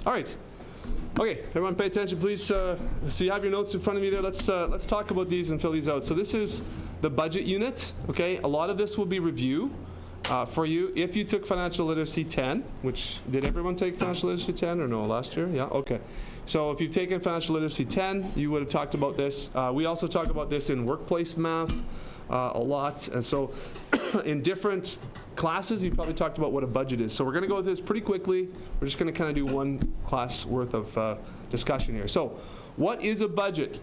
All right. Okay, everyone pay attention, please. So you have your notes in front of you there. Let's talk about these and fill these out. So this is the budget unit, okay? A lot of this will be review for you. If you took Financial Literacy 10, which, did everyone take Financial Literacy 10 or no, last year? Yeah, okay. So if you've taken Financial Literacy 10, you would have talked about this. We also talk about this in workplace math a lot. And so in different classes, you probably talked about what a budget is. So we're going to go with this pretty quickly. We're just going to kind of do one class worth of discussion here. So what is a budget?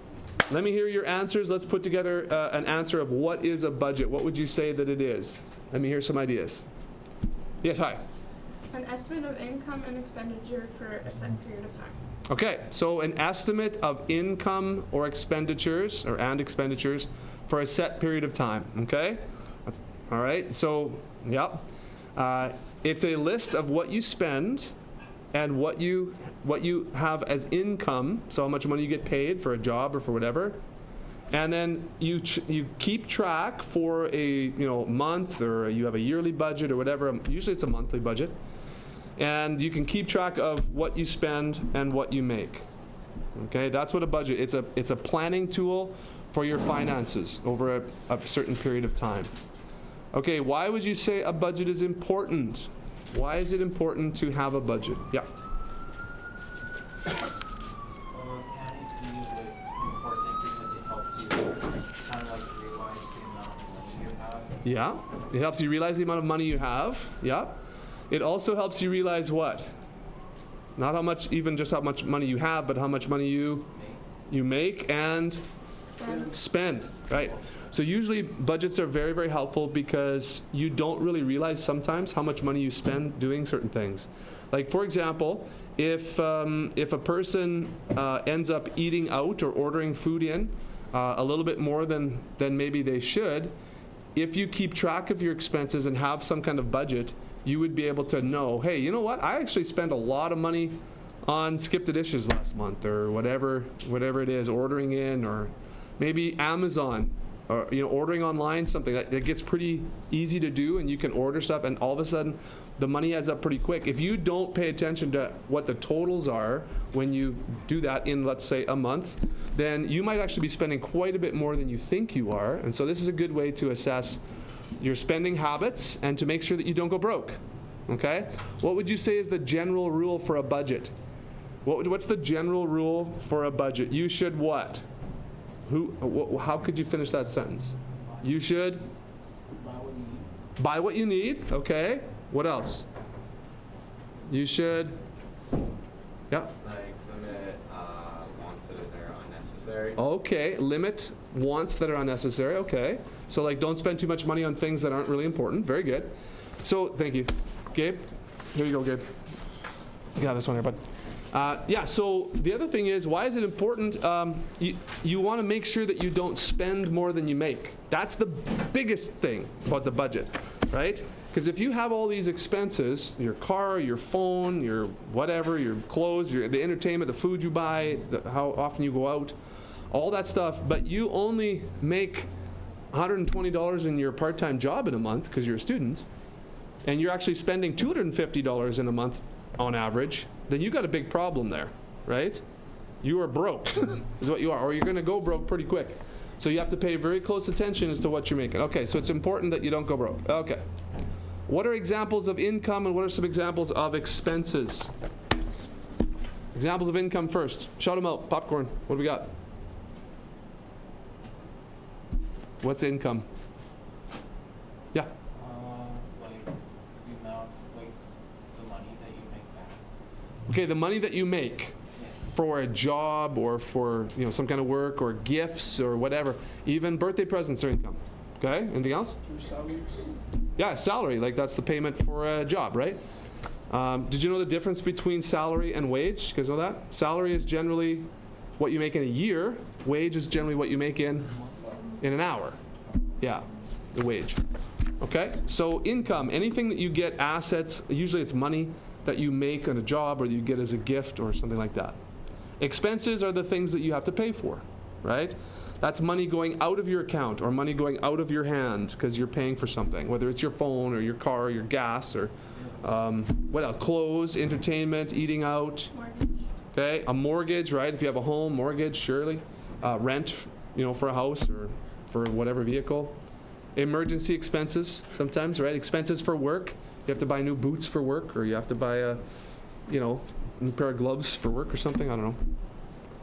Let me hear your answers. Let's put together an answer of what is a budget. What would you say that it is? Let me hear some ideas. Yes, hi. An estimate of income and expenditure for a set period of time. Okay, so an estimate of income or expenditures for a set period of time. Okay, all right. So, yep, it's a list of what you spend and what you have as income. So how much money you get paid for a job or for whatever, and then you keep track for a month, or you have a yearly budget or whatever. Usually it's a monthly budget. And you can keep track of what you spend and what you make. Okay, that's what a budget. It's a planning tool for your finances over a certain period of time. Okay, why would you say a budget is important? Why is it important to have a budget? Yeah. Can it be important because it helps you kind of like realize the amount of money you have? Yeah, it helps you realize the amount of money you have. Yeah. It also helps you realize what? Not how much, even just how much money you have, but how much money you make and spend, right? So usually budgets are very, very helpful because you don't really realize sometimes how much money you spend doing certain things. Like, for example, if a person ends up eating out or ordering food in a little bit more than maybe they should, if you keep track of your expenses and have some kind of budget, you would be able to know, hey, you know what? I actually spent a lot of money on Skip the Dishes last month, or whatever it is, ordering in, or maybe Amazon, or ordering online, something that gets pretty easy to do, and you can order stuff, and all of a sudden the money adds up pretty quick. If you don't pay attention to what the totals are when you do that in, let's say, a month, then you might actually be spending quite a bit more than you think you are. And so this is a good way to assess your spending habits and to make sure that you don't go broke. Okay? What would you say is the general rule for a budget? What's the general rule for a budget? You should what? How could you finish that sentence? You should buy what you need. Okay. What else? You should, yeah. Like limit wants that are unnecessary. Okay, limit wants that are unnecessary. Okay. So like, don't spend too much money on things that aren't really important. Very good. So thank you, Gabe. Here you go, Gabe. You got this one here, bud. Yeah, so the other thing is, why is it important? You want to make sure that you don't spend more than you make. That's the biggest thing about the budget, right? Because if you have all these expenses, your car, your phone, your whatever, your clothes, the entertainment, the food you buy, how often you go out, all that stuff, but you only make $120 in your part-time job in a month because you're a student, and you're actually spending $250 in a month on average, then you got a big problem there, right? You are broke, is what you are, or you're going to go broke pretty quick. So you have to pay very close attention as to what you're making. Okay, so it's important that you don't go broke. Okay. What are examples of income and what are some examples of expenses? Examples of income first. Shout them out. Popcorn. What do we got? What's income? Yeah. Like the amount, like the money that you make back. Okay, the money that you make for a job or for some kind of work or gifts or whatever. Even birthday presents are income. Okay, anything else? Salary. Yeah, salary, like that's the payment for a job, right? Did you know the difference between salary and wage? You guys know that? Salary is generally what you make in a year. Wage is generally what you make in an hour. Yeah, the wage. Okay, so income, anything that you get, assets, usually it's money that you make on a job or that you get as a gift or something like that. Expenses are the things that you have to pay for, right? That's money going out of your account or money going out of your hand because you're paying for something, whether it's your phone or your car or your gas or What else? Clothes, entertainment, eating out. Mortgage. Okay, a mortgage, right? If you have a home, mortgage, surely. Rent, for a house or for whatever vehicle. Emergency expenses sometimes, right? Expenses for work. You have to buy new boots for work, or you have to buy a new pair of gloves for work or something. I don't know.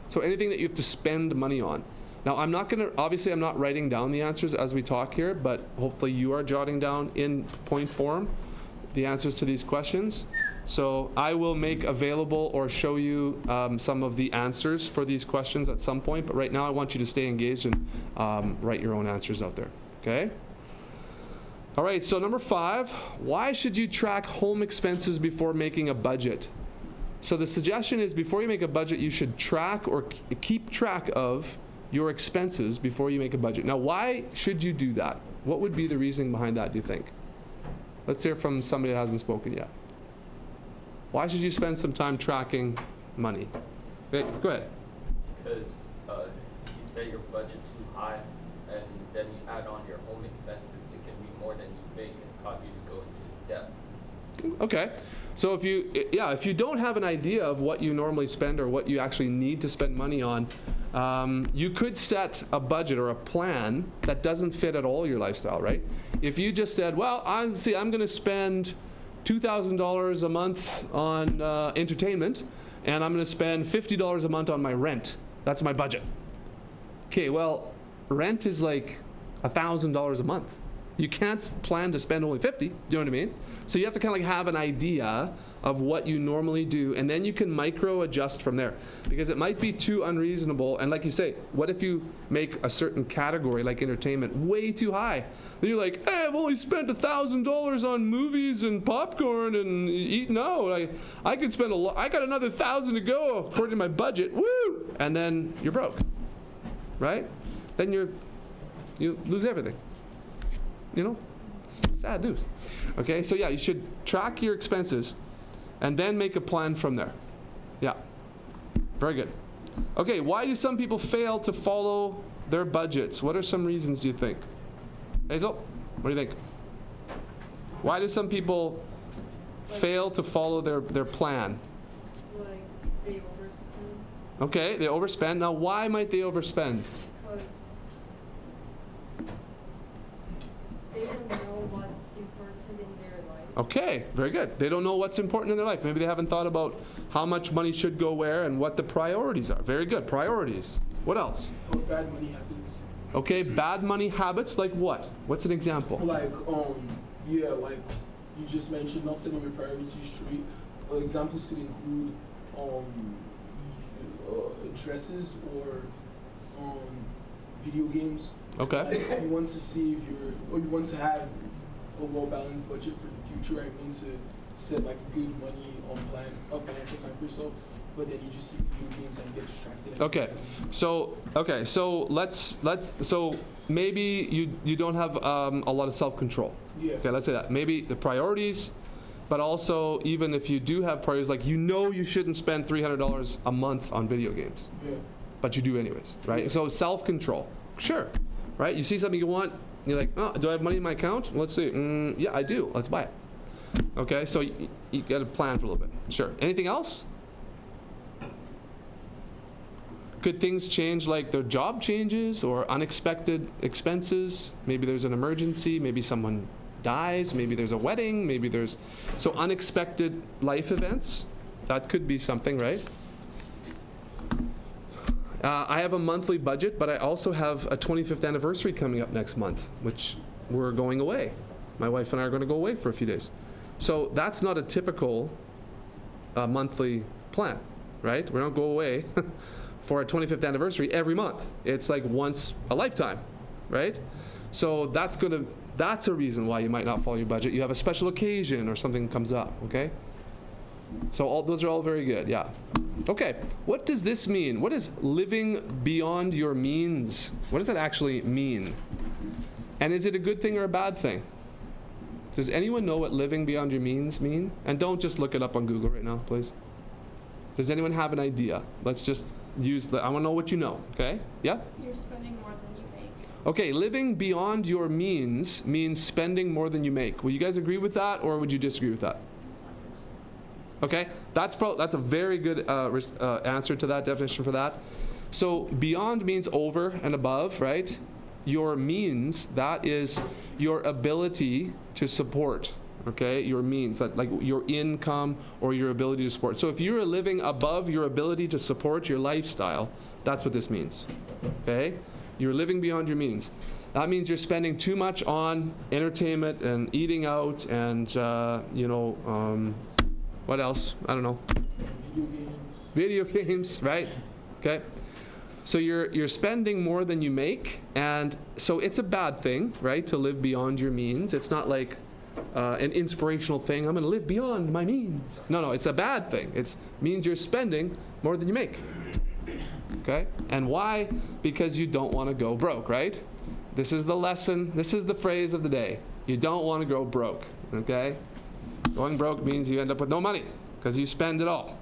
So anything that you have to spend money on. Now, I'm not writing down the answers as we talk here, but hopefully you are jotting down in point form the answers to these questions. So I will make available or show you some of the answers for these questions at some point, but right now I want you to stay engaged and write your own answers out there, okay? All right, so number 5, why should you track home expenses before making a budget? So the suggestion is before you make a budget, you should track or keep track of your expenses before you make a budget. Now, why should you do that? What would be the reasoning behind that, do you think? Let's hear from somebody that hasn't spoken yet. Why should you spend some time tracking money? Okay, go ahead. Because you set your budget too high, and then you add on your home expenses, it can be more than you make and cause you to go into debt. Okay, so if you don't have an idea of what you normally spend or what you actually need to spend money on, you could set a budget or a plan that doesn't fit at all your lifestyle, right? If you just said, well, I'm going to spend $2,000 a month on entertainment, and I'm going to spend $50 a month on my rent. That's my budget. Okay, well, rent is like $1,000 a month. You can't plan to spend only 50, do you know what I mean? So you have to kind of like have an idea of what you normally do, and then you can micro adjust from there, because it might be too unreasonable. And like you say, what if you make a certain category like entertainment way too high? Then you're like, hey, I've only spent $1,000 on movies and popcorn and eating out. I could spend I got another $1,000 to go according to my budget. Woo! And then you're broke, right? Then you lose everything. Sad news. Okay, so yeah, you should track your expenses and then make a plan from there. Yeah, very good. Okay, why do some people fail to follow their budgets? What are some reasons, do you think? Hazel, what do you think? Why do some people fail to follow their plan? Like, they overspend. Okay, they overspend. Now, why might they overspend? Because they don't know what's important in their life. Okay, very good. They don't know what's important in their life. Maybe they haven't thought about how much money should go where and what the priorities are. Very good, priorities. What else? Or bad money habits. Okay, bad money habits, like what? What's an example? Like, like you just mentioned, not setting your priorities straight. Examples could include dresses or video games. Okay. Like you want to save you want to have a well-balanced budget for the future, and you want to set like a good money plan, a financial plan for yourself. But then you just see video games and get distracted. Okay. So maybe you don't have a lot of self-control. Yeah. Okay, let's say that. Maybe the priorities, but also even if you do have priorities, like you shouldn't spend $300 a month on video games. Yeah. But you do anyways, right? Yeah. So self-control, sure, right? You see something you want, you're like, oh, do I have money in my account? Let's see. Yeah, I do. Let's buy it. Okay, so you got to plan for a little bit. Sure. Anything else? Could things change, like their job changes or unexpected expenses? Maybe there's an emergency, maybe someone dies, maybe there's a wedding, so unexpected life events. That could be something, right? I have a monthly budget, but I also have a 25th anniversary coming up next month, which we're going away. My wife and I are going to go away for a few days. So that's not a typical monthly plan, right? We don't go away for a 25th anniversary every month. It's like once a lifetime, right? So that's a reason why you might not follow your budget. You have a special occasion or something comes up, okay? So those are all very good, yeah. Okay, what does this mean? What is living beyond your means? What does that actually mean? And is it a good thing or a bad thing? Does anyone know what living beyond your means mean? And don't just look it up on Google right now, please. Does anyone have an idea? Let's just I want to know what you know, okay? Yeah? You're spending more than you make. Okay, living beyond your means spending more than you make. Will you guys agree with that, or would you disagree with that? Okay, that's a very good answer to that definition for that. So beyond means over and above, right? Your means, that is your ability to support. Okay, your means, that like your income or your ability to support. So if you're living above your ability to support your lifestyle, that's what this means. Okay, you're living beyond your means. That means you're spending too much on entertainment and eating out and what else? I don't know. Video games, right? Okay. So you're spending more than you make, and so it's a bad thing, right? To live beyond your means. It's not like an inspirational thing. I'm going to live beyond my means. No, it's a bad thing. It means you're spending more than you make. Okay? And why? Because you don't want to go broke, right? This is the lesson. This is the phrase of the day. You don't want to go broke. Okay? Going broke means you end up with no money because you spend it all.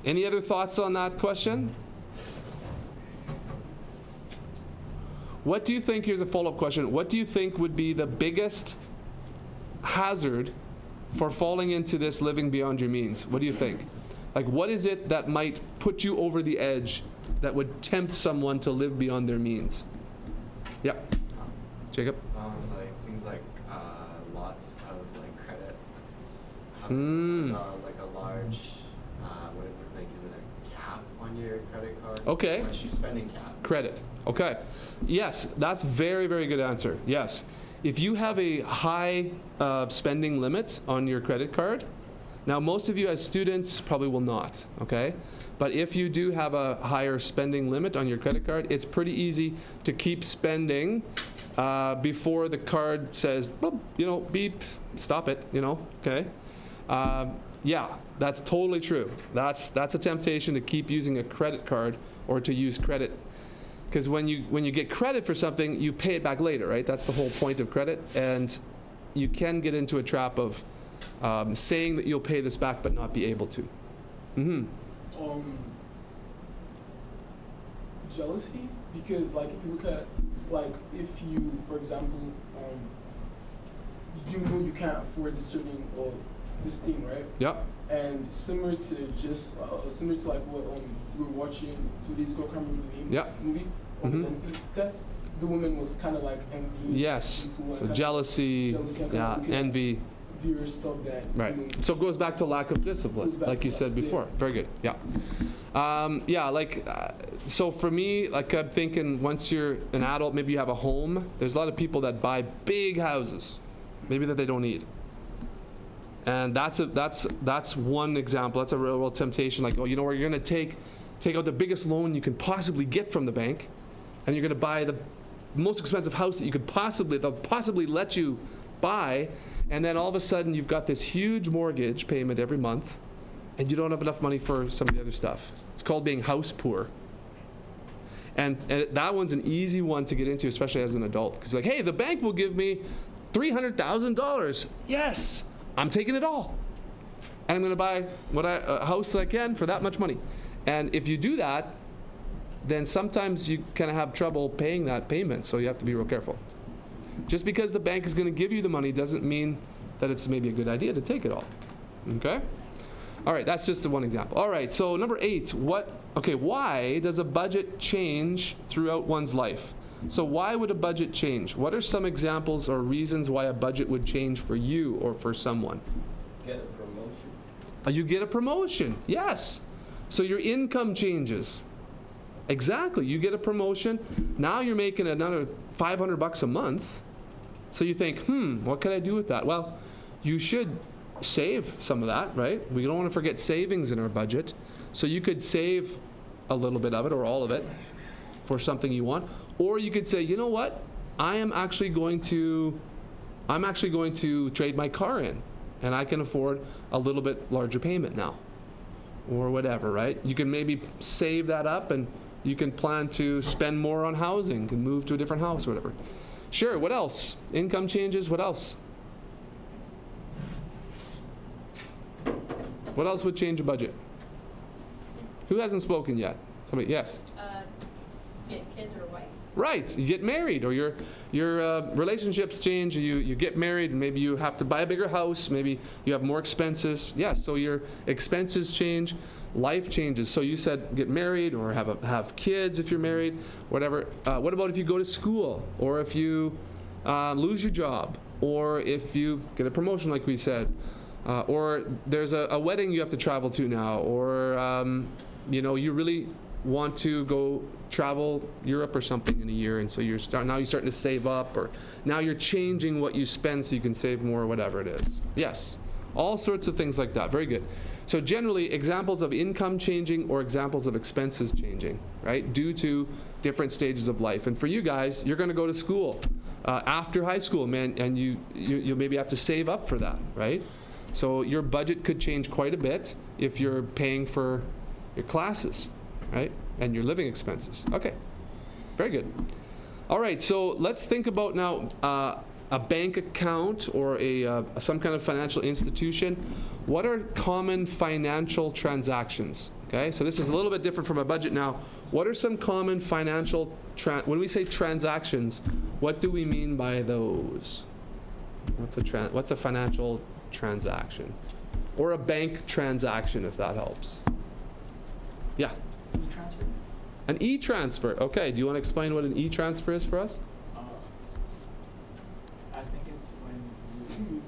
Any other thoughts on that question? What do you think, here's a follow-up question, what do you think would be the biggest hazard for falling into this living beyond your means? What do you think? Like, what is it that might put you over the edge that would tempt someone to live beyond their means? Yeah. Jacob? Like things like lots of like credit. Like a large, is it a cap on your credit card? Okay. How much you spending cap? Credit. Okay. Yes, that's very, very good answer. Yes. If you have a high spending limit on your credit card, now most of you as students probably will not, okay? But if you do have a higher spending limit on your credit card, it's pretty easy to keep spending before the card says, boop, beep, stop it, okay? Yeah, that's totally true. That's a temptation to keep using a credit card or to use credit. Because when you get credit for something, you pay it back later, right? That's the whole point of credit. And you can get into a trap of saying that you'll pay this back but not be able to. Mm-hmm. Jealousy, because like if you look at like if you, for example, you can't afford this certain or this thing, right? Yep. And similar to like what we were watching 2 days ago, I can't remember the name. Yep. Movie. That the woman was kind of like envy. Yes. People, So jealousy, envy. Viewer stuff that. Right. So it goes back to lack of discipline, like you said before. Yeah. Very good. Yeah. So for me, like I'm thinking, once you're an adult, maybe you have a home. There's a lot of people that buy big houses, maybe that they don't need. And that's one example. That's a real temptation. Like, you're going to take out the biggest loan you can possibly get from the bank, and you're going to buy the most expensive house that you could they'll possibly let you buy, and then all of a sudden you've got this huge mortgage payment every month, and you don't have enough money for some of the other stuff. It's called being house poor. And that one's an easy one to get into, especially as an adult, because like, hey, the bank will give me $300,000. Yes. I'm taking it all, and I'm going to buy a house I can for that much money. And if you do that, then sometimes you kind of have trouble paying that payment, so you have to be real careful. Just because the bank is going to give you the money doesn't mean that it's maybe a good idea to take it all. Okay? All right, that's just one example. All right, so number 8, why does a budget change throughout one's life? So why would a budget change? What are some examples or reasons why a budget would change for you or for someone? Get a promotion. You get a promotion, yes. So your income changes. Exactly, you get a promotion. Now you're making another $500 a month. So you think, what can I do with that? Well, you should save some of that, right? We don't want to forget savings in our budget. So you could save a little bit of it or all of it for something you want. Or you could say, you know what? I'm actually going to trade my car in, and I can afford a little bit larger payment now, or whatever, right? You can maybe save that up, and you can plan to spend more on housing, and move to a different house or whatever. Sure, what else? Income changes, what else? What else would change a budget? Who hasn't spoken yet? Somebody, yes? Get kids or a wife. Right, you get married, or your relationships change, you get married, and maybe you have to buy a bigger house, maybe you have more expenses. Yeah, so your expenses change, life changes. So you said get married or have kids if you're married, whatever. What about if you go to school, or if you lose your job, or if you get a promotion like we said, or there's a wedding you have to travel to now, or you really want to go travel Europe or something in a year, and so you're starting to save up, or now you're changing what you spend so you can save more, or whatever it is. Yes, all sorts of things like that. Very good. So generally, examples of income changing or examples of expenses changing, right, due to different stages of life. And for you guys, you're going to go to school after high school, man, and you maybe have to save up for that, right? So your budget could change quite a bit if you're paying for your classes, right, and your living expenses. Okay, very good. All right, so let's think about now a bank account or some kind of financial institution. What are common financial transactions? Okay, so this is a little bit different from a budget now. What are some common financial, when we say transactions, what do we mean by those? What's a financial transaction? Or a bank transaction, if that helps. Yeah? E-transfer? An e-transfer. Okay, do you want to explain what an e-transfer is for us? I think it's when you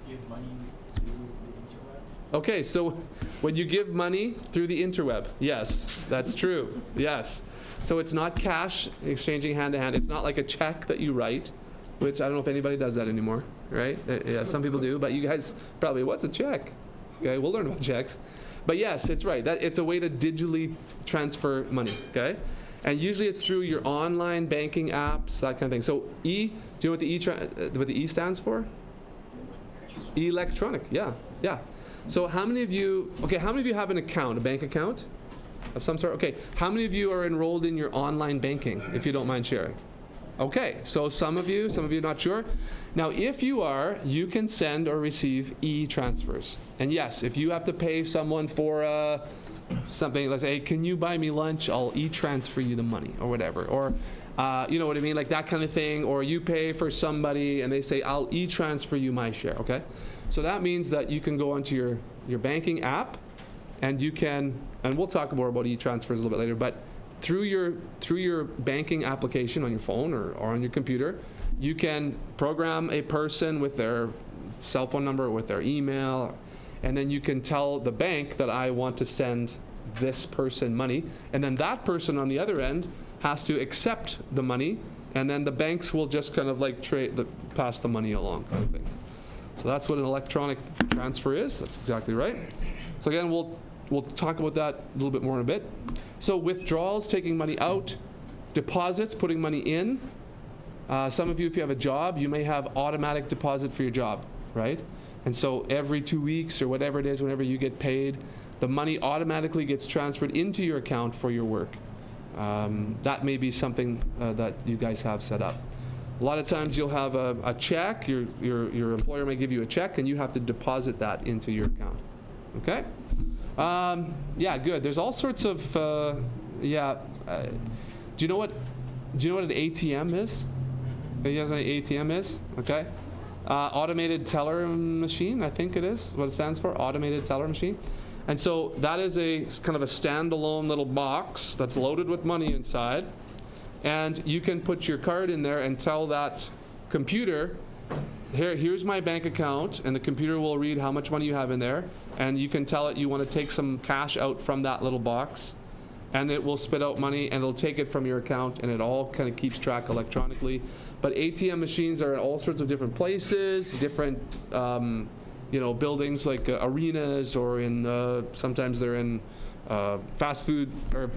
give money through the interweb. Okay, so when you give money through the interweb. Yes, that's true. Yes. So it's not cash exchanging hand to hand. It's not like a check that you write, which I don't know if anybody does that anymore, right? Yeah, some people do, but you guys probably, what's a check? Okay, we'll learn about checks. But yes, it's right. It's a way to digitally transfer money, okay? And usually it's through your online banking apps, that kind of thing. So do you know what the E stands for? Electronic, yeah. So how many of you have an account, a bank account of some sort? Okay, how many of you are enrolled in your online banking, if you don't mind sharing? Okay, so some of you not sure. Now, if you are, you can send or receive e-transfers. And yes, if you have to pay someone for something, let's say, hey, can you buy me lunch? I'll e-transfer you the money, or whatever. Or, you know what I mean, like that kind of thing. Or you pay for somebody and they say, I'll e-transfer you my share, okay? So that means that you can go onto your banking app, and you can, and we'll talk more about e-transfers a little bit later, but through your banking application on your phone or on your computer, you can program a person with their cell phone number or with their email, and then you can tell the bank that I want to send this person money, and then that person on the other end has to accept the money, and then the banks will just kind of like pass the money along, kind of thing. So that's what an electronic transfer is. That's exactly right. So again, we'll talk about that a little bit more in a bit. So withdrawals, taking money out. Deposits, putting money in. Some of you, if you have a job, you may have automatic deposit for your job, right? And so every 2 weeks or whatever it is, whenever you get paid, the money automatically gets transferred into your account for your work. That may be something that you guys have set up. A lot of times you'll have a check, your employer may give you a check, and you have to deposit that into your account. Okay? Yeah, good. There's all sorts of, do you know what an ATM is? You guys know what an ATM is? Okay. Automated teller machine, I think it is what it stands for, automated teller machine. And so that is a kind of a standalone little box that's loaded with money inside. And you can put your card in there and tell that computer, here's my bank account, and the computer will read how much money you have in there, and you can tell it you want to take some cash out from that little box, and it will spit out money, and it'll take it from your account, and it all kind of keeps track electronically. But ATM machines are in all sorts of different places, different buildings like arenas, or in sometimes they're in fast food, or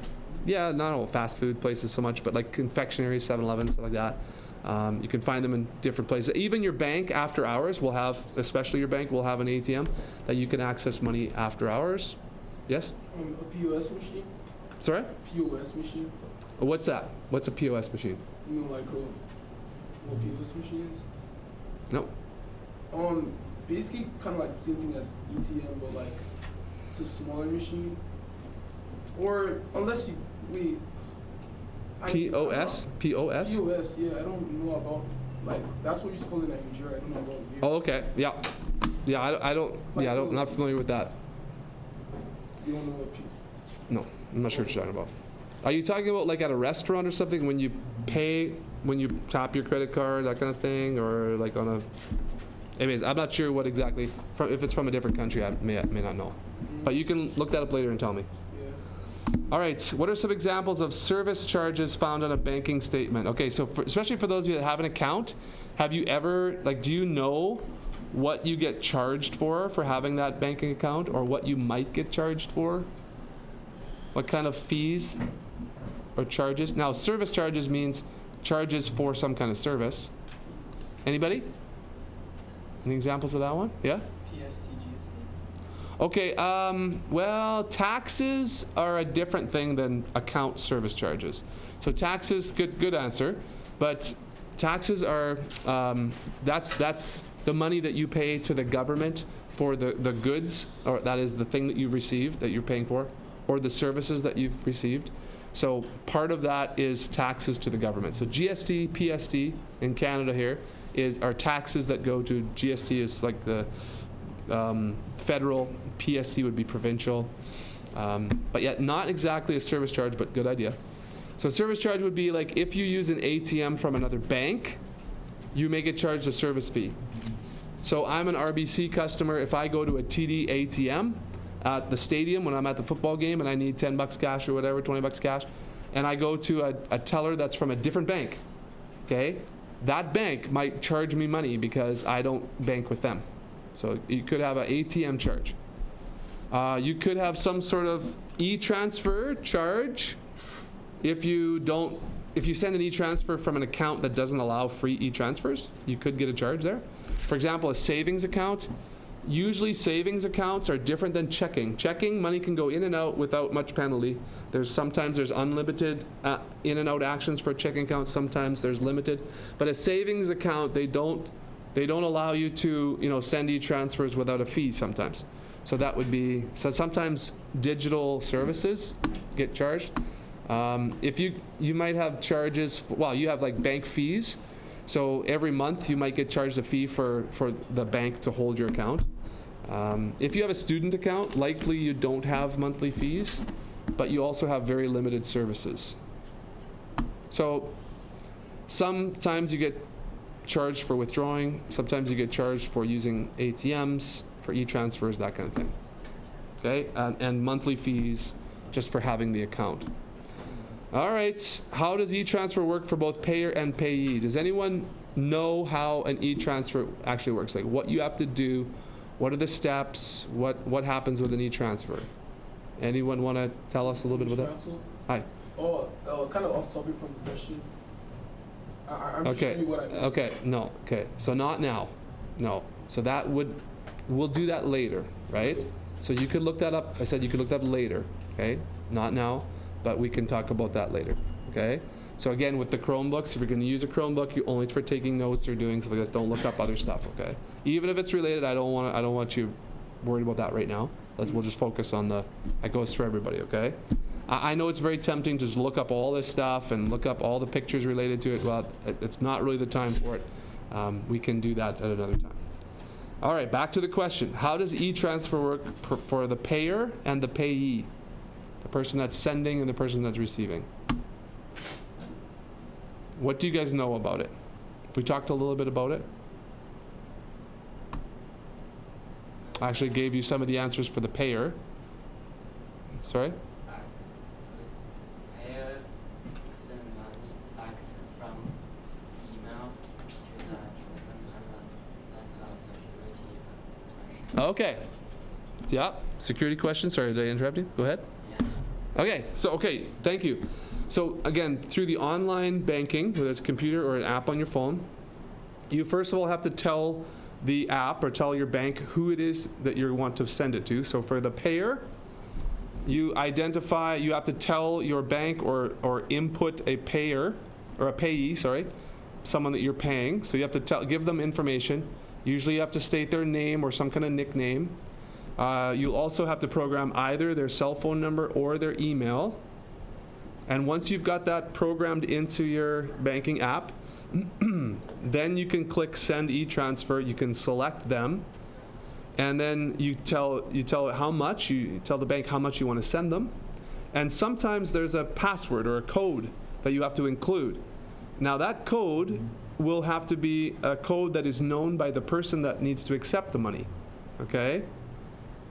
not all fast food places so much, but like confectionery, 7-Eleven, stuff like that. You can find them in different places. Even your bank after hours will have, especially your bank, will have an ATM that you can access money after hours. Yes? A POS machine. Sorry? POS machine. What's that? What's a POS machine? You know, like what POS machine is? No. Basically kind of like the same thing as ATM, but like it's a smaller machine. Or unless POS? POS? POS, yeah, I don't know about, like, that's what you call it in Nigeria, I don't know about here. Oh, okay. Yeah. Yeah, I'm not familiar with that. You don't know what No, I'm not sure what you're talking about. Are you talking about like at a restaurant or something when you pay, when you tap your credit card, that kind of thing, or like on a? Anyways, I'm not sure what exactly. If it's from a different country, I may not know. But you can look that up later and tell me. Yeah. All right. What are some examples of service charges found on a banking statement? Okay, so especially for those of you that have an account, have you ever do you know what you get charged for having that banking account, or what you might get charged for? What kind of fees or charges? Now, service charges means charges for some kind of service. Anybody? Any examples of that one? Yeah? PST, GST. Okay, well, taxes are a different thing than account service charges. So taxes, good answer, but taxes are, that's the money that you pay to the government for the goods, or that is the thing that you've received that you're paying for, or the services that you've received. So part of that is taxes to the government. So GST, PST in Canada here are taxes that go to, GST is like the federal, PST would be provincial, but yet not exactly a service charge, but good idea. So service charge would be like if you use an ATM from another bank, you may get charged a service fee. So I'm an RBC customer. If I go to a TD ATM at the stadium when I'm at the football game and I need $10 cash or whatever, $20 cash, and I go to a teller that's from a different bank, okay, that bank might charge me money because I don't bank with them. So you could have an ATM charge. You could have some sort of e-transfer charge. If you send an e-transfer from an account that doesn't allow free e-transfers, you could get a charge there. For example, a savings account. Usually savings accounts are different than checking. Checking, money can go in and out without much penalty. Sometimes there's unlimited in and out actions for a checking account. Sometimes there's limited. But a savings account, they don't allow you to send e-transfers without a fee sometimes. So that would be, so sometimes digital services get charged. If you might have charges, well, you have like bank fees. So every month you might get charged a fee for the bank to hold your account. If you have a student account, likely you don't have monthly fees, but you also have very limited services. So sometimes you get charged for withdrawing, sometimes you get charged for using ATMs, for e-transfers, that kind of thing. Okay, and monthly fees just for having the account. All right, how does e-transfer work for both payer and payee? Does anyone know how an e-transfer actually works? Like what you have to do, what are the steps, what happens with an e-transfer? Anyone want to tell us a little bit about that? Hi. Oh, kind of off topic from the question. I'm just showing you what I mean. Okay, no, okay, so not now, no. So we'll do that later, right? So you could look that up, I said you could look that up later, okay? Not now, but we can talk about that later, okay? So again, with the Chromebooks, if you're gonna use a Chromebook, you only for taking notes or doing something like that, don't look up other stuff, okay? Even if it's related, I don't want you worried about that right now. We'll just focus on that goes for everybody, okay? I know it's very tempting to just look up all this stuff and look up all the pictures related to it. Well, it's not really the time for it. We can do that at another time. All right, back to the question. How does e-transfer work for the payer and the payee? The person that's sending and the person that's receiving. What do you guys know about it? We talked a little bit about it. I actually gave you some of the answers for the payer. Sorry? Payer send money back from email to the person and set a security question. Okay. Yeah, security question. Sorry, did I interrupt you? Go ahead. Okay, thank you. So again, through the online banking, whether it's a computer or an app on your phone, you first of all have to tell the app or tell your bank who it is that you want to send it to. So for the payer, you have to tell your bank or input a payer, or a payee, sorry, someone that you're paying. So you have to give them information. Usually you have to state their name or some kind of nickname. You'll also have to program either their cell phone number or their email. And once you've got that programmed into your banking app, then you can click Send e-transfer. You can select them, and then you tell the bank how much you want to send them. And sometimes there's a password or a code that you have to include. Now that code will have to be a code that is known by the person that needs to accept the money. Okay?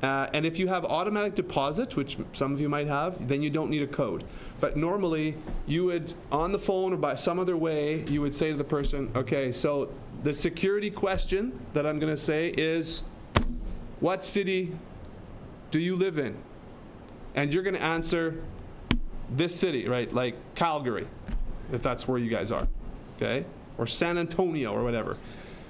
And if you have automatic deposit, which some of you might have, then you don't need a code. But normally, you would, on the phone or by some other way, you would say to the person, okay, so the security question that I'm going to say is, what city do you live in? And you're going to answer this city, right? Like Calgary, if that's where you guys are, okay? Or San Antonio or whatever.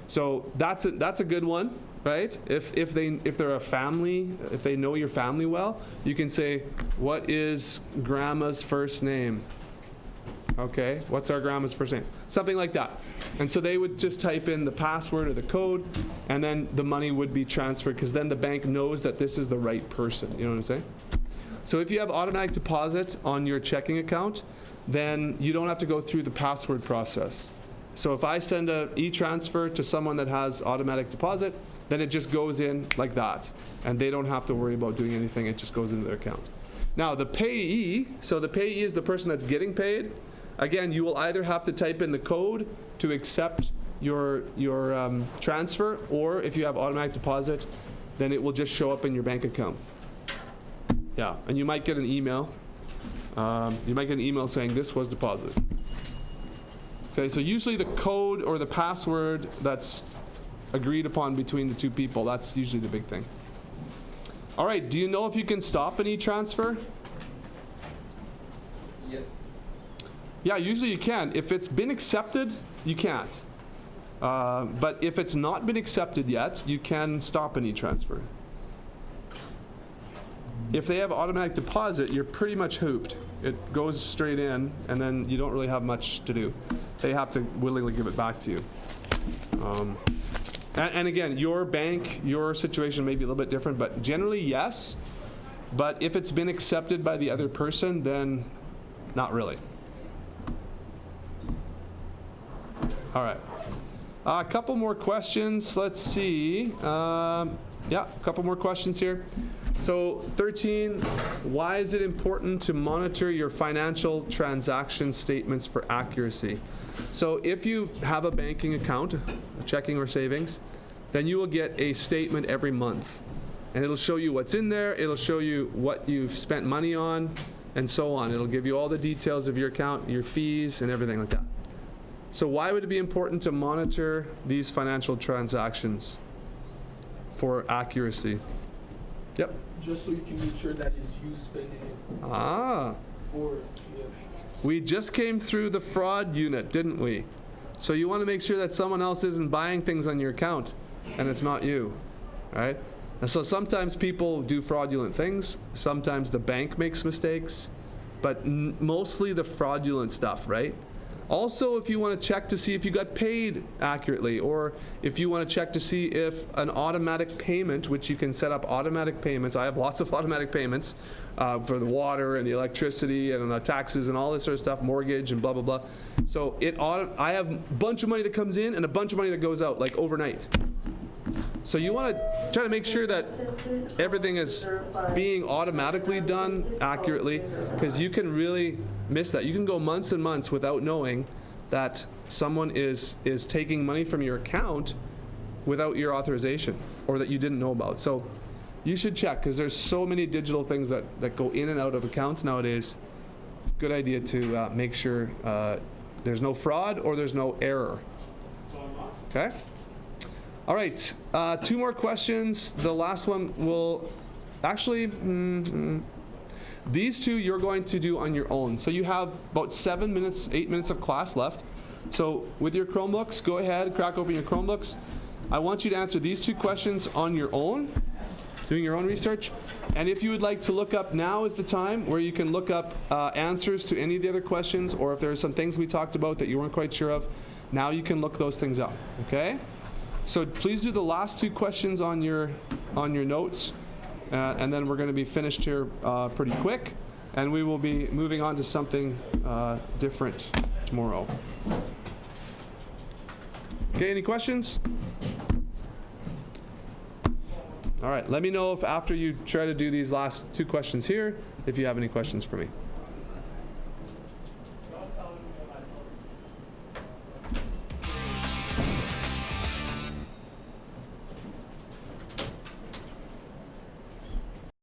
So that's a good one. Right? If they're a family, if they know your family well, you can say, what is grandma's first name? Okay, what's our grandma's first name? Something like that. And so they would just type in the password or the code, and then the money would be transferred, because then the bank knows that this is the right person. You know what I'm saying? So if you have automatic deposit on your checking account, then you don't have to go through the password process. So if I send a e-transfer to someone that has automatic deposit, then it just goes in like that, and they don't have to worry about doing anything. It just goes into their account. Now the payee, so the payee is the person that's getting paid. Again, you will either have to type in the code to accept your transfer, or if you have automatic deposit, then it will just show up in your bank account. Yeah, and you might get an email. Saying this was deposited. So usually the code or the password that's agreed upon between the two people, that's usually the big thing. All right, do you know if you can stop an e-transfer? Yes. Yeah, usually you can. If it's been accepted, you can't. But if it's not been accepted yet, you can stop an e-transfer. If they have automatic deposit, you're pretty much hooped. It goes straight in, and then you don't really have much to do. They have to willingly give it back to you. And again, your bank, your situation may be a little bit different, but generally yes. But if it's been accepted by the other person, then not really. All right. A couple more questions. Let's see. Yeah, a couple more questions here. So 13, why is it important to monitor your financial transaction statements for accuracy? So if you have a banking account, a checking or savings, then you will get a statement every month. And it'll show you what's in there, it'll show you what you've spent money on, and so on. It'll give you all the details of your account, your fees, and everything like that. So why would it be important to monitor these financial transactions for accuracy? Yep. Just so you can make sure that it's you spending it. Ah. Or, yeah. We just came through the fraud unit, didn't we? So you want to make sure that someone else isn't buying things on your account and it's not you, right? And so sometimes people do fraudulent things. Sometimes the bank makes mistakes, but mostly the fraudulent stuff, right? Also, if you want to check to see if you got paid accurately, or if you want to check to see if an automatic payment, which you can set up automatic payments. I have lots of automatic payments for the water and the electricity and the taxes and all this sort of stuff, mortgage and blah, blah, blah. So I have a bunch of money that comes in and a bunch of money that goes out, like overnight. So you want to try to make sure that everything is being automatically done accurately, because you can really miss that. You can go months and months without knowing that someone is taking money from your account without your authorization, or that you didn't know about. So you should check, because there's so many digital things that go in and out of accounts nowadays. Good idea to make sure there's no fraud or there's no error. Okay? All right, 2 more questions. The last one will actually, these 2 you're going to do on your own. So you have about 8 minutes of class left. So with your Chromebooks, go ahead, crack open your Chromebooks. I want you to answer these 2 questions on your own, doing your own research. And if you would like to look up, now is the time where you can look up answers to any of the other questions, or if there are some things we talked about that you weren't quite sure of, now you can look those things up, okay? So please do the last 2 questions on your notes, and then we're going to be finished here pretty quick. And we will be moving on to something different tomorrow. Okay, any questions? All right, let me know if after you try to do these last 2 questions here, if you have any questions for me.